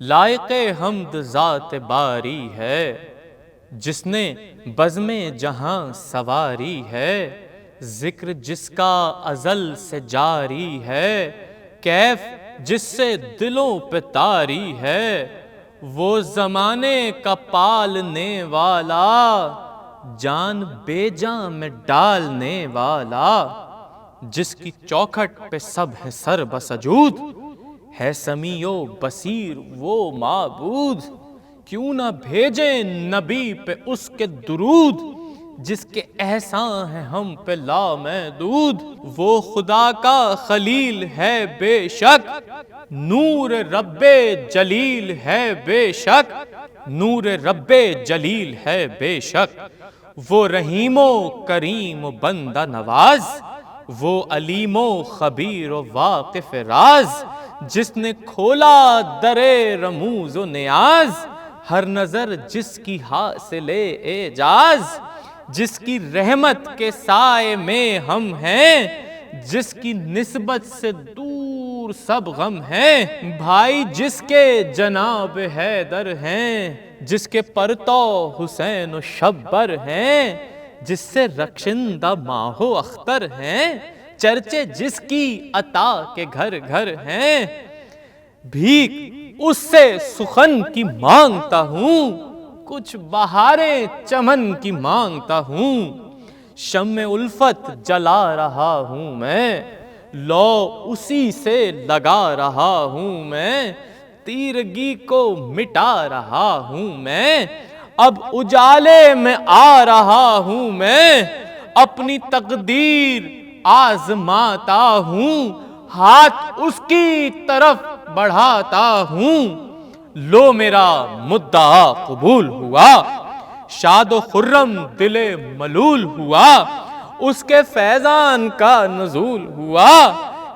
لائق حمد ذات باری ہے، جس نے بزم جہاں سواری ہے، ذکر جس کا ازل سے جاری ہے، کیف جس سے دلوں پہ طاری ہے، وہ زمانے کا پالنے والا، جان بے جان میں ڈالنے والا، جس کی چوکھٹ پہ سب ہے سر بسجود، ہے سمیع و بصیر وہ معبود، کیوں نہ بھیجیں نبی پہ اس کے درود، جس کے احسان ہیں ہم پہ لامحدود، وہ خدا کا خلیل ہے بے شک، نور رب جلیل ہے بے شک، نور رب جلیل ہے بے شک، وہ رحیم و کریم و بندہ نواز، وہ علیم و خبیر و واقف راز، جس نے کھولا در رموز و نیاز، ہر نظر جس کی حاصل اعجاز، جس کی رحمت کے سائے میں ہم ہیں، جس کی نسبت سے دور سب غم ہیں، بھائی جس کے جناب حیدر ہیں، جس کے پرتو حسین و شبر ہیں، جس سے رخشندہ ماہ و اختر ہیں، چرچے جس کی عطا کے گھر گھر ہیں، بھیک اس سے سخن کی مانگتا ہوں، کچھ بہاریں چمن کی مانگتا ہوں، شمع الفت جلا رہا ہوں میں، لو اسی سے لگا رہا ہوں میں، تیرگی کو مٹا رہا ہوں میں، اب اجالے میں آ رہا ہوں میں، اپنی تقدیر آزماتا ہوں، ہاتھ اس کی طرف بڑھاتا ہوں، لو میرا مدعا قبول ہوا، شاد و خرم دل ملول ہوا، اس کے فیضان کا نزول ہوا،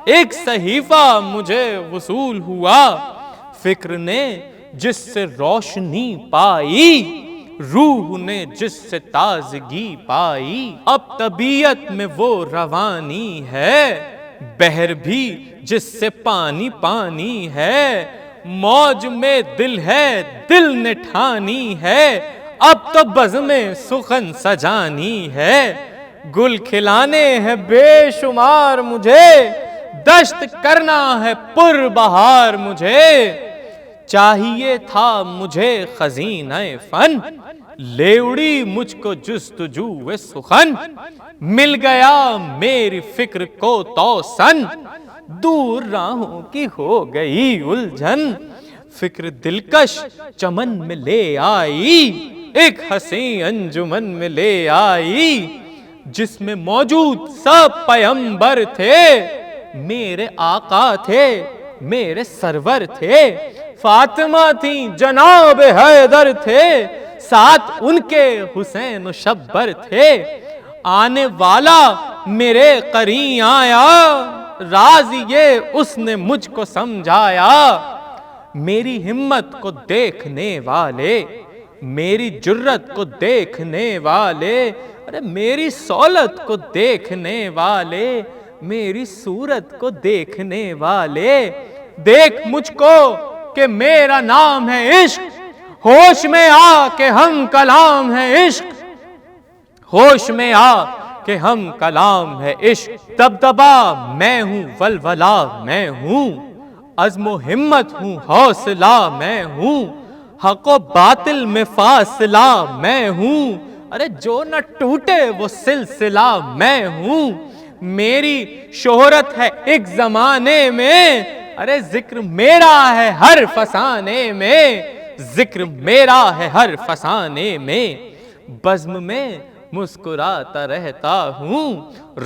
ایک صحیفہ مجھے وصول ہوا، فکر نے جس سے روشنی پائی، روح نے جس سے تازگی پائی، اب طبیعت میں وہ روانی ہے، بحر بھی جس سے پانی پانی ہے، موج میں دل ہے دل نے ٹھانی ہے، اب تو بزم سخن سجانی ہے، گل کھلانے ہیں بے شمار مجھے، دشت کرنا ہے پر بہار مجھے، چاہیے تھا مجھے خزینہ فن، لے اڑی مجھ کو جستجو سخن، مل گیا میری فکر کو توسن، دور راہوں کی ہو گئی الجھن، فکر دلکش چمن میں لے آئی، ایک حسین انجمن میں لے آئی، جس میں موجود سب پیمبر تھے، میرے آقا تھے میرے سرور تھے، فاطمہ تھی جناب حیدر تھے، ساتھ ان کے حسین و شبر تھے، آنے والا میرے قریب آیا، راز یہ اس نے مجھ کو سمجھایا، میری ہمت کو دیکھنے والے، میری جرت کو دیکھنے والے، ارے میری سولت کو دیکھنے والے، میری صورت کو دیکھنے والے، دیکھ مجھ کو کہ میرا نام ہے عشق، ہوش میں آ کہ ہم کلام ہے عشق، ہوش میں آ کہ ہم کلام ہے عشق، دبدبا میں ہوں ولولہ میں ہوں، عزم و ہمت ہوں حوصلہ میں ہوں، حق و باطل میں فاصلہ میں ہوں، ارے جو نہ ٹوٹے وہ سلسلہ میں ہوں، میری شہرت ہے ایک زمانے میں، ارے ذکر میرا ہے ہر فسانے میں، ذکر میرا ہے ہر فسانے میں، بزم میں مسکراتا رہتا ہوں،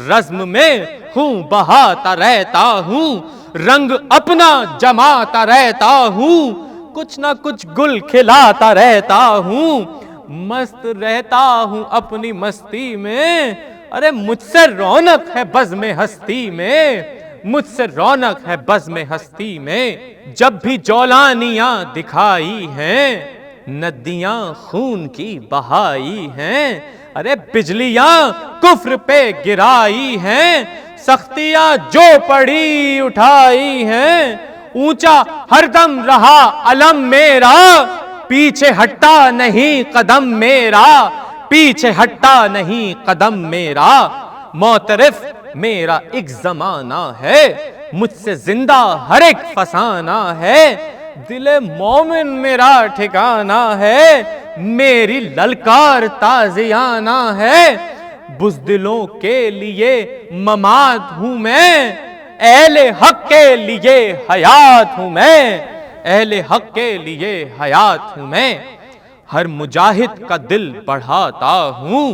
رزم میں ہوں بہاتا رہتا ہوں، رنگ اپنا جماتا رہتا ہوں، کچھ نہ کچھ گل کھلاتا رہتا ہوں، مست رہتا ہوں اپنی مستی میں، ارے مجھ سے رونق ہے بزم ہستی میں، مجھ سے رونق ہے بزم ہستی میں، جب بھی جولانیاں دکھائی ہیں، ندیاں خون کی بہائی ہیں، ارے بجلیاں کفر پہ گرائی ہیں، سختیاں جو پڑی اٹھائی ہیں، اونچا ہر دم رہا علم میرا، پیچھے ہٹتا نہیں قدم میرا، پیچھے ہٹتا نہیں قدم میرا۔ معترف میرا ایک زمانہ ہے، مجھ سے زندہ ہر ایک فسانہ ہے، دل مومن میرا ٹھکانہ ہے، میری للکار تازیانہ ہے۔ بزدلوں کے لیے ممات ہوں میں، اہل حق کے لیے حیات ہوں میں، اہل حق کے لیے حیات ہوں میں۔ ہر مجاہد کا دل بڑھاتا ہوں،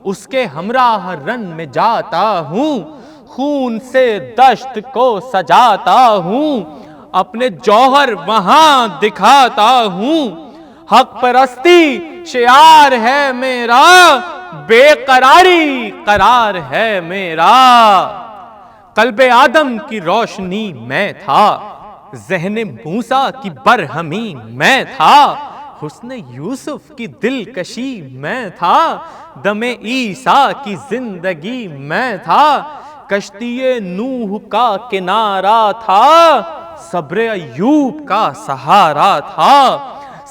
اس کے ہمراہ رن میں جاتا ہوں، خون سے دشت کو سجاتا ہوں، اپنے جوہر وہاں دکھاتا ہوں۔ حق پرستی شعار ہے میرا، بے قراری قرار ہے میرا۔ قلب آدم کی روشنی میں تھا، ذہن موسیٰ کی برہمی میں تھا، حسن یوسف کی دلکشی میں تھا، دم عیسیٰ کی زندگی میں تھا، کشتی نوح کا کنارہ تھا، صبر ایوب کا سہارا تھا،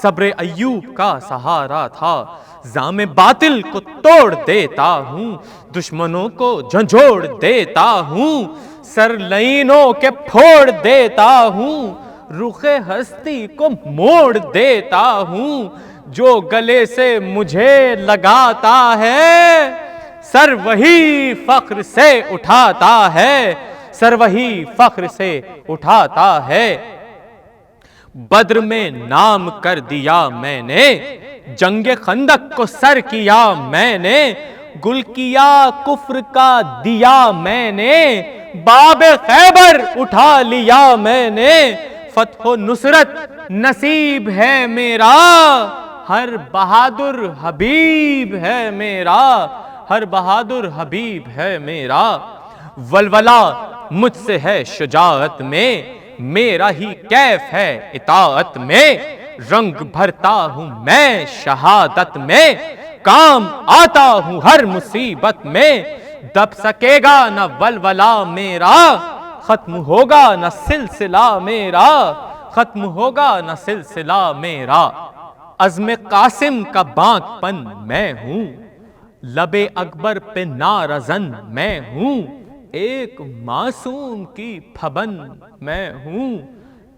صبر ایوب کا سہارا تھا۔ زام باطل کو توڑ دیتا ہوں، دشمنوں کو جھنجھوڑ دیتا ہوں، سر لعینوں کے پھوڑ دیتا ہوں، رخ ہستی کو موڑ دیتا ہوں، جو گلے سے مجھے لگاتا ہے سر وہی فخر سے اٹھاتا ہے، سر وہی فخر سے اٹھاتا ہے۔ بدر میں نام کر دیا میں نے، جنگ خندق کو سر کیا میں نے، گل کیا کفر کا دیا میں نے، باب خیبر اٹھا لیا میں نے، فتح و نصرت نصیب ہے میرا، ہر بہادر حبیب ہے میرا، ہر بہادر حبیب ہے میرا۔ ولولہ مجھ سے ہے شجاعت میں، میرا ہی کیف ہے اطاعت میں، رنگ بھرتا ہوں میں شہادت میں، کام آتا ہوں ہر مصیبت میں، دب سکے گا نہ ولولہ میرا، ختم ہوگا نہ سلسلہ میرا، ختم ہوگا نہ سلسلہ میرا۔ عزم قاسم کا بانک پن میں ہوں، لب اکبر پہ نارزن میں ہوں، ایک معصوم کی پھبن میں ہوں،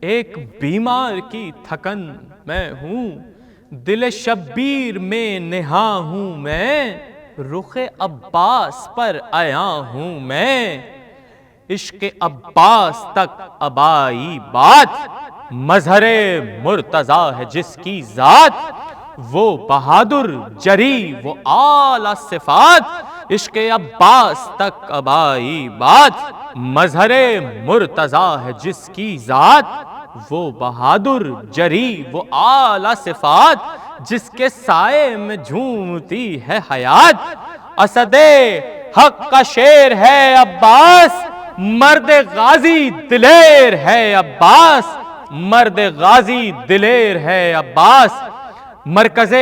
ایک بیمار کی تھکن میں ہوں، دل شبیر میں نہا ہوں میں، رخ عباس پر آیا ہوں میں، عشق عباس تک ابائی بات، مظہر مرتضیٰ ہے جس کی ذات، وہ بہادر جری وہ اعلیٰ صفات، عشق عباس تک ابائی بات، مظہر مرتضیٰ ہے جس کی ذات، وہ بہادر جری وہ اعلیٰ صفات، جس کے سائے میں جھومتی ہے حیات۔ اسد حق کا شیر ہے عباس، مرد غازی دلیر ہے عباس، مرد غازی دلیر ہے عباس، مرکز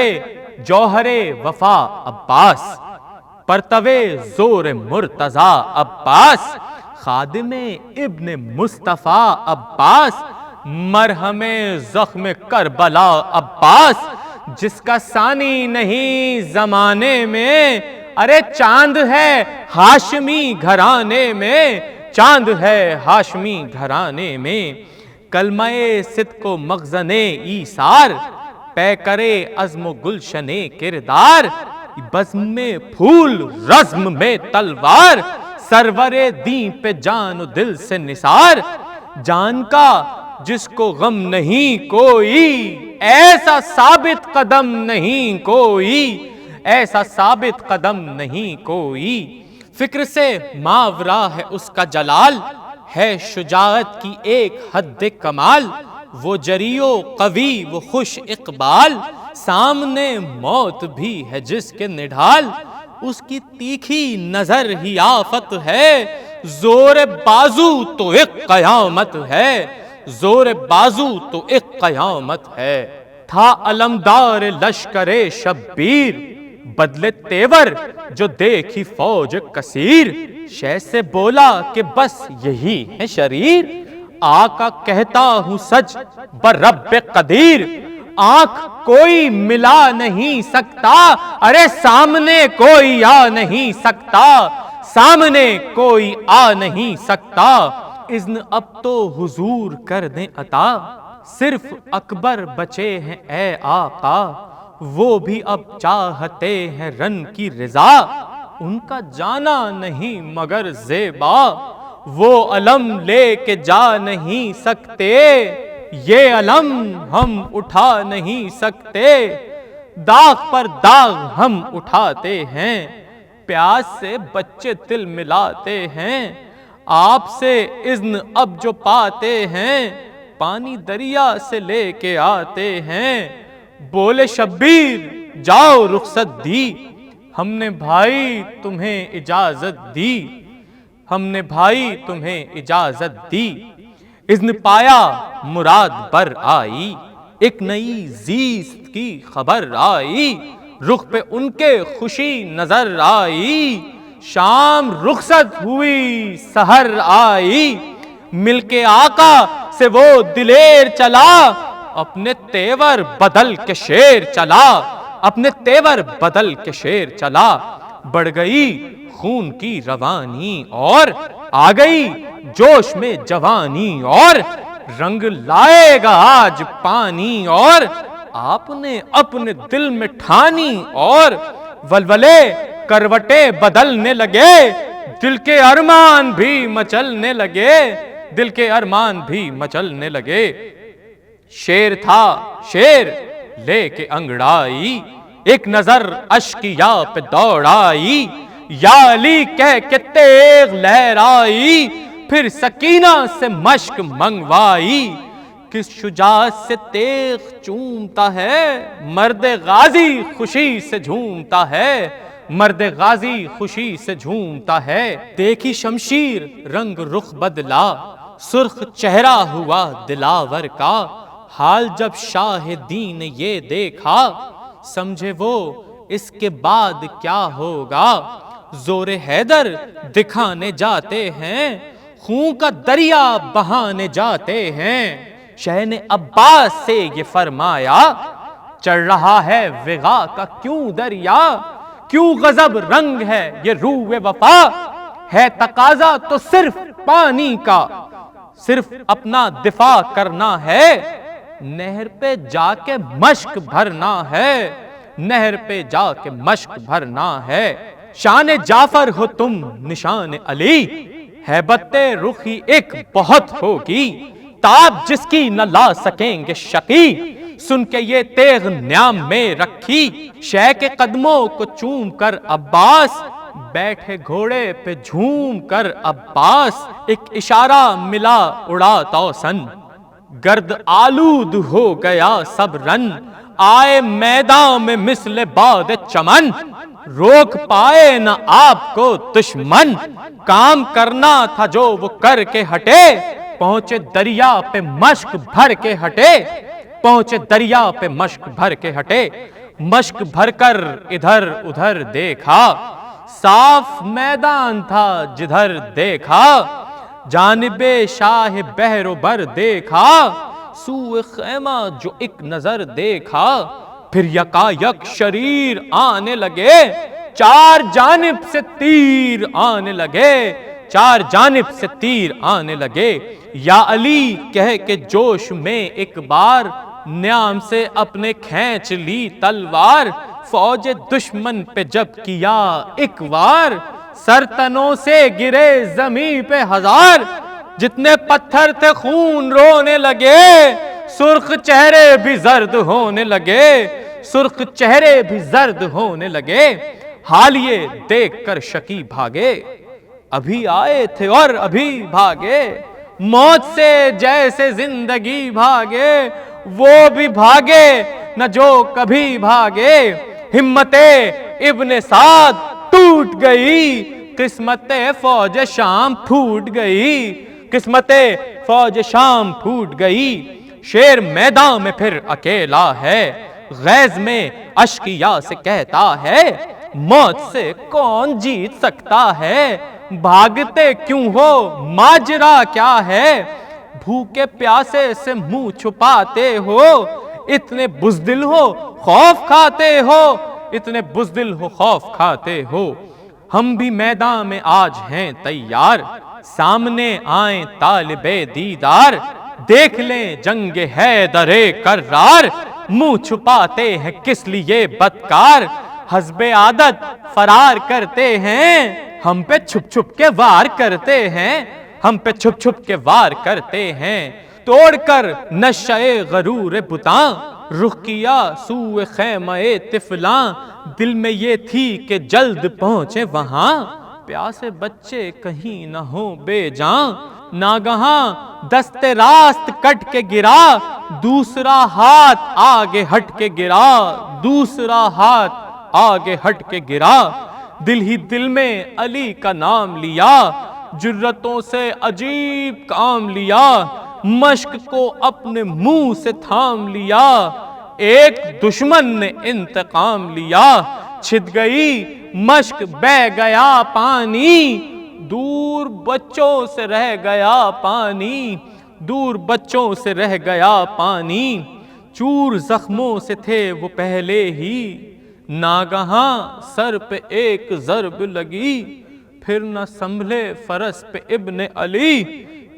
جوہر وفا عباس، پرتو زور مرتضیٰ عباس، خادم ابن مصطفیٰ عباس، مرہم زخم کربلا عباس، جس کا ثانی نہیں زمانے میں، ارے چاند ہے ہاشمی گھرانے میں، چاند ہے ہاشمی گھرانے میں۔ کلمہ صدق و مخزن ایثار، پے کرے عزم و گلشن کردار، بزم میں پھول رزم میں تلوار، سرور دین پہ جان و دل سے نثار، جان کا جس کو غم نہیں کوئی، ایسا ثابت قدم نہیں کوئی، ایسا ثابت قدم نہیں کوئی۔ فکر سے ماورا ہے اس کا جلال، ہے شجاعت کی ایک حد کمال، وہ جری و قوی وہ خوش اقبال، سامنے موت بھی ہے جس کے نڈھال، اس کی تیکھی نظر ہی آفت ہے، زور بازو تو ایک قیامت ہے، زور بازو تو ایک قیامت ہے۔ تھا علمدار لشکر شبیر، بدلے تیور جو دیکھی فوج کثیر، شہ سے بولا کہ بس یہی ہے شریر، آقا کہتا ہوں سچ برب قدیر، آنکھ کوئی ملا نہیں سکتا، ارے سامنے کوئی آ نہیں سکتا، سامنے کوئی آ نہیں سکتا، اذن اب تو حضور کر دیں عطا، صرف اکبر بچے ہیں اے آقا، وہ بھی اب چاہتے ہیں رن کی رضا، ان کا جانا نہیں مگر زیبا، وہ علم لے کے جا نہیں سکتے، یہ علم ہم اٹھا نہیں سکتے، داغ پر داغ ہم اٹھاتے ہیں، پیاس سے بچے تل ملاتے ہیں، آپ سے اذن اب جو پاتے ہیں، پانی دریا سے لے کے آتے ہیں، بولے شبیر جاؤ رخصت دی، ہم نے بھائی تمہیں اجازت دی، ہم نے بھائی تمہیں اجازت دی، اذن پایا مراد بر آئی، ایک نئی زیست کی خبر آئی، رخ پہ ان کے خوشی نظر آئی، شام رخصت ہوئی سحر آئی، مل کے آقا سے وہ دلیر چلا، اپنے تیور بدل کے شیر چلا، اپنے تیور بدل کے شیر چلا، بڑھ گئی خون کی روانی اور آ گئی جوش میں جوانی، اور رنگ لائے گا آج پانی، اور آپ نے اپنے دل میں ٹھانی، اور ولولے کروٹیں بدلنے لگے، دل کے ارمان بھی مچلنے لگے، دل کے ارمان بھی مچلنے لگے، شیر تھا شیر لے کے انگڑائی، ایک نظر اشکیا پہ دوڑائی، یا علی کہہ کے تیغ لہرائی، پھر سکینہ سے مشک منگوائی، کس شجاعت سے تیغ چومتا ہے، مرد غازی خوشی سے جھومتا ہے، مرد غازی خوشی سے جھومتا ہے، دیکھی شمشیر رنگ رخ بدلا، سرخ چہرہ ہوا دلاور کا، حال جب شاہ دین نے یہ دیکھا، سمجھے وہ اس کے بعد کیا ہوگا، زور حیدر دکھانے جاتے ہیں، خون کا دریا بہانے جاتے ہیں، شہ نے عباس سے یہ فرمایا، چڑھ رہا ہے وغا کا کیوں دریا، کیوں غضب رنگ ہے یہ روح وفا، ہے تقاضا تو صرف پانی کا، صرف اپنا دفاع کرنا ہے، نہر پہ جا کے مشک بھرنا ہے، نہر پہ جا کے مشک بھرنا ہے، شان جعفر ہو تم نشان علی، ہیبت رخی ایک بہت ہوگی، تاب جس کی نہ لا سکیں گے شقی، سن کے یہ تیغ نیام میں رکھی، شہ کے قدموں کو چوم کر عباس، بیٹھے گھوڑے پہ جھوم کر عباس، ایک اشارہ ملا اڑا توسن، گرد آلود ہو گیا سب رن، آئے میدان میں مثل باد چمن، روک پائے نہ آپ کو دشمن، کام کرنا تھا جو وہ کر کے ہٹے، پہنچے دریا پہ مشک بھر کے ہٹے، پہنچے دریا پہ مشک بھر کے ہٹے، مشک بھر کر ادھر ادھر دیکھا، صاف میدان تھا جدھر دیکھا، جانب شاہ بحر و بر دیکھا، سوئے خیمہ جو ایک نظر دیکھا، پھر یکا یک شریر آنے لگے، چار جانب سے تیر آنے لگے، چار جانب سے تیر آنے لگے، یا علی کہہ کے جوش میں ایک بار، نیام سے اپنے کھینچ لی تلوار، فوج دشمن پہ جب کیا ایک وار، سر تنوں سے گرے زمین پہ ہزار، جتنے پتھر تھے خون رونے لگے، سرخ چہرے بھی زرد ہونے لگے، سرخ چہرے بھی زرد ہونے لگے، حال یہ دیکھ کر شکی بھاگے، ابھی آئے تھے اور ابھی بھاگے، موت سے جیسے زندگی بھاگے، وہ بھی بھاگے نہ جو کبھی بھاگے، ہمت ابن سعد ٹوٹ گئی، قسمت فوج شام پھوٹ گئی، قسمت فوج شام پھوٹ گئی، شیر میدان میں پھر اکیلا ہے، غیظ میں اشکیا سے کہتا ہے، موت سے کون جیت سکتا ہے، بھاگتے کیوں ہو ماجرا کیا ہے، بھوکے پیاسے سے منہ چھپاتے ہو، اتنے بزدل ہو خوف کھاتے ہو، اتنے بزدل ہو خوف کھاتے ہو۔ ہم بھی میدان میں آج ہیں تیار، سامنے آئیں طالب دیدار، دیکھ لیں جنگ حیدر کرار، منہ چھپاتے ہیں کس لیے بدکار، حسب عادت فرار کرتے ہیں، ہم پہ چھپ چھپ کے وار کرتے ہیں، ہم پہ چھپ چھپ کے وار کرتے ہیں۔ توڑ کر نشہ غرور بتاں، رخ کیا سوئے خیمہ طفلاں، دل میں یہ تھی کہ جلد پہنچے وہاں، پیاسے بچے کہیں نہ ہوں بے جاں۔ ناگہاں دست راست کٹ کے گرا، دوسرا ہاتھ آگے ہٹ کے گرا، دوسرا ہاتھ آگے ہٹ کے گرا، دل ہی دل میں علی کا نام لیا، جرتوں سے عجیب کام لیا، مشق کو اپنے منہ سے تھام لیا، ایک دشمن نے انتقام لیا، چھت گئی مشق بہ گیا پانی، دور بچوں سے رہ گیا پانی، دور بچوں سے رہ گیا پانی، چور زخموں سے تھے وہ پہلے ہی، ناگہاں سر پہ ایک ضرب لگی، پھر نہ سنبھلے فرس پہ ابن علی،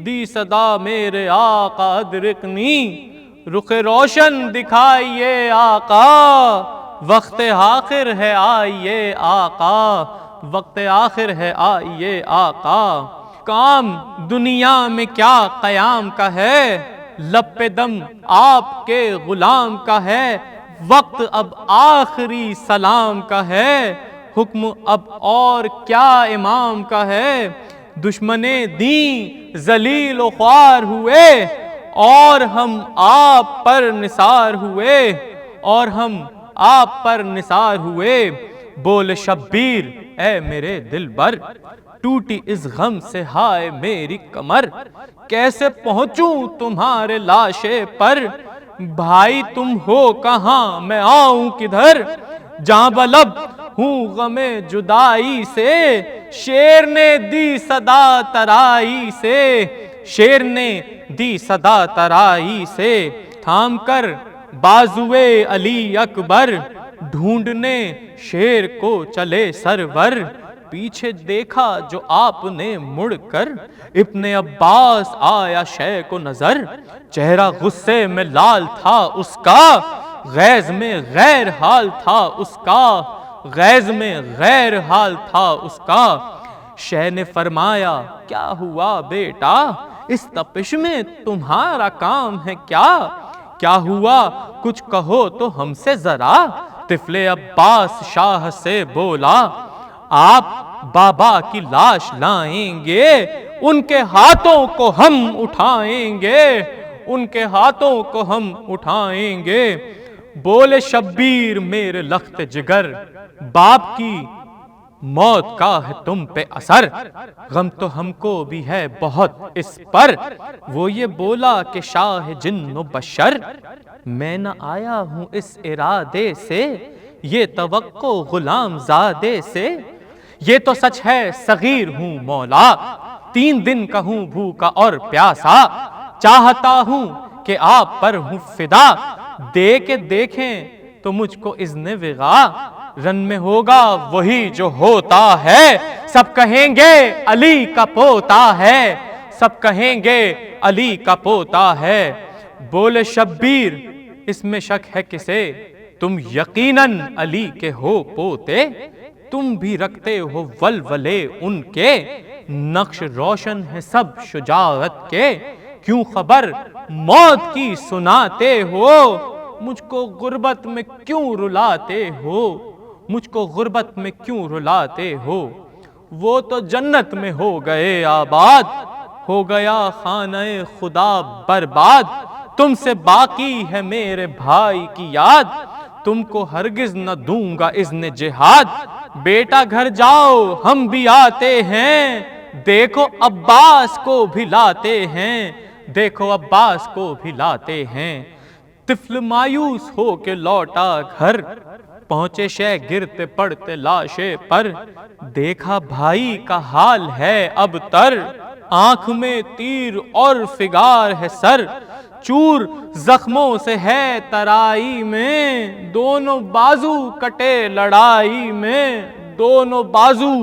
دی صدا میرے آقا ادرکنی، رخ روشن دکھائیے آقا، وقت آخر ہے آئیے آقا، وقت آخر ہے آئیے آقا۔ کام دنیا میں کیا قیام کا ہے، لب پہ دم آپ کے غلام کا ہے، وقت اب آخری سلام کا ہے، حکم اب اور کیا امام کا ہے، دشمن دین ذلیل و خوار ہوئے، اور ہم آپ پر نثار ہوئے، اور ہم آپ پر نثار ہوئے، بول شبیر اے میرے دلبر، ٹوٹی اس غم سے ہائے میری کمر، کیسے پہنچوں تمہارے لاشے پر، بھائی تم ہو کہاں میں آؤں کدھر، جاں بلب ہوں غم جدائی سے، شیر نے دی صدا ترائی سے، شیر نے دی صدا ترائی سے، تھام کر بازوئے علی اکبر، ڈھونڈنے شیر کو چلے سرور، پیچھے دیکھا جو آپ نے مڑ کر، ابن عباس آیا شے کو نظر، چہرہ غصے میں لال تھا اس کا، غیظ میں غیر حال تھا اس کا، غیظ میں غیر حال تھا اس کا، شے نے فرمایا کیا ہوا بیٹا، اس تپش میں تمہارا کام ہے کیا، کیا ہوا کچھ کہو تو ہم سے ذرا، طفل عباس شاہ سے بولا، آپ بابا کی لاش لائیں گے، ان کے ہاتھوں کو ہم اٹھائیں گے، ان کے ہاتھوں کو ہم اٹھائیں گے، بولے شبیر میرے لخت جگر، باپ کی موت کا ہے تم پہ اثر، غم تو ہم کو بھی ہے بہت اس پر، وہ یہ بولا کہ شاہ جن و بشر، میں نہ آیا ہوں اس ارادے سے، یہ توقع غلام زادے سے، یہ تو سچ ہے صغیر ہوں مولا، 3 دن کا ہوں بھوکا اور پیاسا، چاہتا ہوں کہ آپ پر ہوں فدا، دے کے دیکھیں تو مجھ کو اذن وغا، رن میں ہوگا وہی جو ہوتا ہے، سب کہیں گے علی کا پوتا ہے، سب کہیں گے علی کا پوتا ہے، بولے شبیر اس میں شک ہے کسے، تم یقیناً علی کے ہو پوتے، تم بھی رکھتے ہو ولولے ان کے، نقش روشن ہے سب شجاعت کے، کیوں خبر موت کی سناتے ہو، مجھ کو غربت میں کیوں رلاتے ہو، مجھ کو غربت میں کیوں رلاتے ہو، وہ تو جنت میں ہو گئے آباد، ہو گیا خانہ خدا برباد، تم سے باقی ہے میرے بھائی کی یاد، تم کو ہرگز نہ دوں گا اذن جہاد، بیٹا گھر جاؤ ہم بھی آتے ہیں، دیکھو عباس کو بھی لاتے ہیں، دیکھو عباس کو بھی لاتے ہیں، طفل مایوس ہو کے لوٹا گھر، پہنچے شے گرتے پڑتے لاشے پر، دیکھا بھائی کا حال ہے اب تر، آنکھ میں تیر اور فگار ہے سر، چور زخموں سے ہے ترائی میں، دونوں بازو کٹے لڑائی میں، دونوں بازو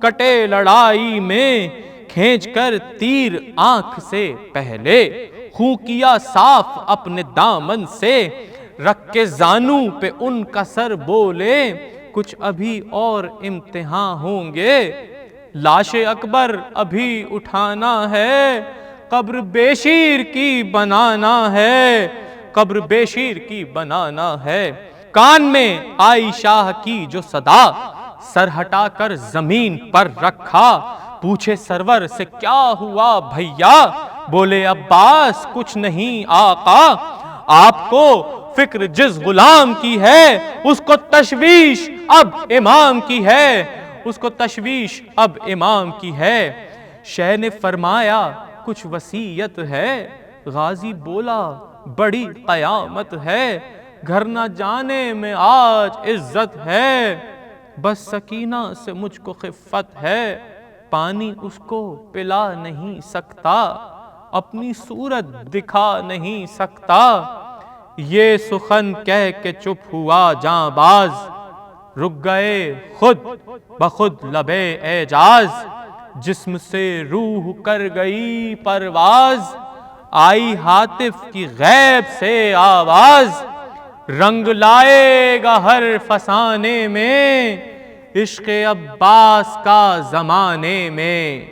کٹے لڑائی میں، کھینچ کر تیر آنکھ سے پہلے، خوں کیا صاف اپنے دامن سے، رکھ کے زانو پہ ان کا سر بولے، کچھ ابھی اور امتحان ہوں گے، لاش اکبر ابھی اٹھانا ہے، قبر بے شیر کی بنانا ہے، قبر بے شیر کی بنانا ہے۔ کان میں آئی شاہ کی جو صدا، سر ہٹا کر زمین پر رکھا، پوچھے سرور سے کیا ہوا بھیا، بولے عباس کچھ نہیں آقا، آپ کو فکر جس غلام کی ہے، اس کو تشویش اب امام کی ہے، اس کو تشویش اب امام کی ہے۔ شہ نے فرمایا کچھ وصیت ہے، غازی بولا بڑی قیامت ہے، گھر نہ جانے میں آج عزت ہے، بس سکینہ سے مجھ کو خفت ہے، پانی اس کو پلا نہیں سکتا، اپنی صورت دکھا نہیں سکتا، یہ سخن کہہ کے چپ ہوا جاں باز، رک گئے خود بخود لبے اعجاز، جسم سے روح کر گئی پرواز، آئی ہاتف کی غیب سے آواز، رنگ لائے گا ہر فسانے میں، عشق عباس کا زمانے میں۔